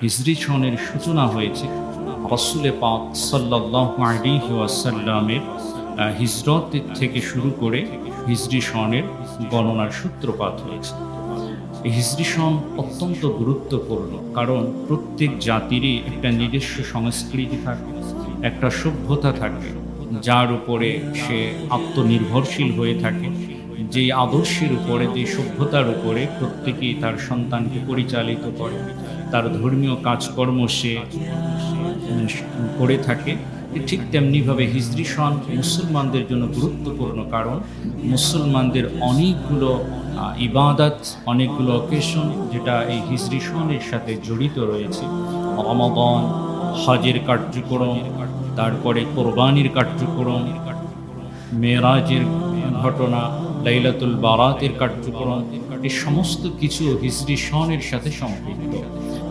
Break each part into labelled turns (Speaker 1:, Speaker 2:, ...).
Speaker 1: হিজরি সনের সূচনা হয়েছে রাসূল পাক সাল্লাল্লাহু আলাইহি ওয়াসাল্লামের হিজরত থেকে শুরু করে হিজরি সনের গণনার সূত্রপাত হয়েছে। এই হিজরি সন অত্যন্ত গুরুত্বপূর্ণ, কারণ প্রত্যেক জাতিরই একটা নিজস্ব সংস্কৃতি থাকে, একটা সভ্যতা থাকে, যার উপরে সে আত্মনির্ভরশীল হয়ে থাকে, যেই আদর্শের উপরে, যে সভ্যতার উপরে প্রত্যেকেই তার সন্তানকে পরিচালিত করে, তার ধর্মীয় কাজকর্ম সে করে থাকে। ঠিক তেমনিভাবে হিজরি সন মুসলমানদের জন্য গুরুত্বপূর্ণ, কারণ মুসলমানদের অনেকগুলো ইবাদত, অনেকগুলো অকেশন যেটা এই হিজরি সনের সাথে জড়িত রয়েছে। রমাদান, হজের কার্যক্রম, তারপরে কোরবানির কার্যক্রম, মেরাজের ঘটনা, লাইলাতুল বারাতের কার্যক্রম, এই সমস্ত কিছু হিজরি সনের সাথে সম্পৃক্ত।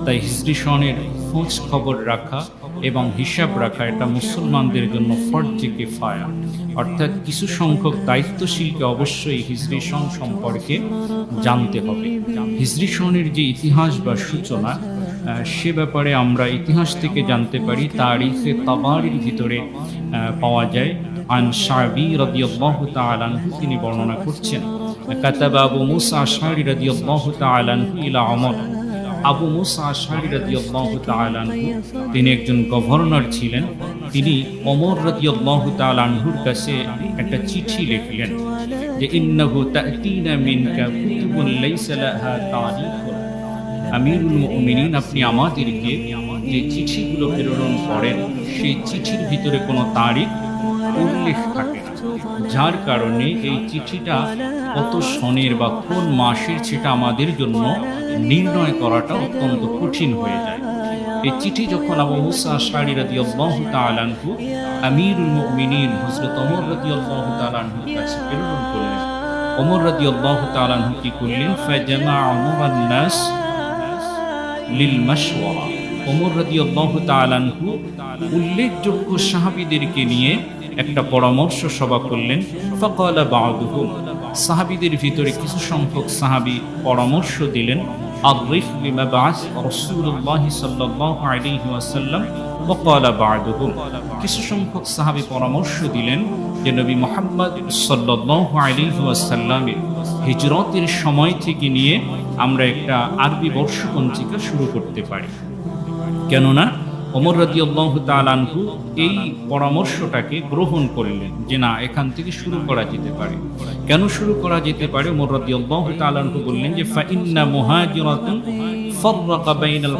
Speaker 1: তাই হিজরি সনের খোঁজ খবর রাখা এবং হিসাব রাখা এটা মুসলমানদের জন্য ফরজে কিফায়া, অর্থাৎ কিছু সংখ্যক দায়িত্বশীলকে অবশ্যই হিজরি সন সম্পর্কে জানতে হবে। হিজরি সনের যে ইতিহাস বা সূচনা, সে ব্যাপারে আমরা ইতিহাস থেকে জানতে পারি। তারিখে তাবারির ভিতরে পাওয়া যায়, আন শাবি রাদিয়াল্লাহু তাআলা আনহু তিনি বর্ণনা করছেন, কাতাবা আবু মুসা আশআরী রাদিয়াল্লাহু তাআলা আনহু ইলা ওমর। আবু মুসা আশআরী রাদিয়াল্লাহু তাআলা আনহু তিনি একজন গভর্নর ছিলেন। তিনি ওমর রাদিয়াল্লাহু তাআলা আনহুর কাছে একটা চিঠি লিখলেন যে ইন্নাহু তা'তিনা মিনকা কুতুবুন লাইসা লাহা তারিখ। আমিরুল মুমিনিন, আপনি আমাদেরকে যে চিঠিগুলো প্রেরণ করেন সেই চিঠির ভিতরে কোনো তারিখ উল্লেখ থাকে না, যার কারণে এই চিঠিটা কত সনের বা কোন মাসের সেটা আমাদের জন্য নির্ণয় করাটা অত্যন্ত কঠিন হয়ে যায়। এই চিঠি যখন আবু মুসা আশআরী রাদিয়াল্লাহু তাআলা আনহু আমিরুল মুমিনিন হযরত ওমর রাদিয়াল্লাহু তাআলা আনহুর কাছে প্রেরণ করলেন, ওমর রাদিয়াল্লাহু তাআলা আনহু কি করলেন, ফাজামা উমরান নাস লিল মাশওয়ারা। ওমর রাদিয়াল্লাহু তাআলা আনহু উল্লেখযোগ্য সাহাবীদেরকে নিয়ে একটা পরামর্শ সভা করলেন। ফাকালা বা'দুহুম, সাহাবীদের ভিতরে কিছু সংখ্যক সাহাবী পরামর্শ দিলেন, আরিফ বিমা বা'স রাসূলুল্লাহ সাল্লাল্লাহু আলাইহি ওয়াসাল্লাম। ওয়াকালা বা'দুহুম, কিছু সংখ্যক সাহাবী পরামর্শ দিলেন যে নবী মুহাম্মদ সাল্লাল্লাহু আলাইহি ওয়াসাল্লামের হিজরতের সময় থেকে নিয়ে আমরা একটা আরবি বর্ষপঞ্জিকা শুরু করতে পারি। কেননা ওমর রাদিয়াল্লাহু তাআলা আনহু এই পরামর্শটাকে গ্রহণ করলেন যে না, এখান থেকে শুরু করা যেতে পারে। কেন শুরু করা যেতে পারে? ওমর রাদিয়াল্লাহু তাআলা আনহু বললেন যে ফা ইন্না মুহাজিরাতুন ফাররাকা বাইনাল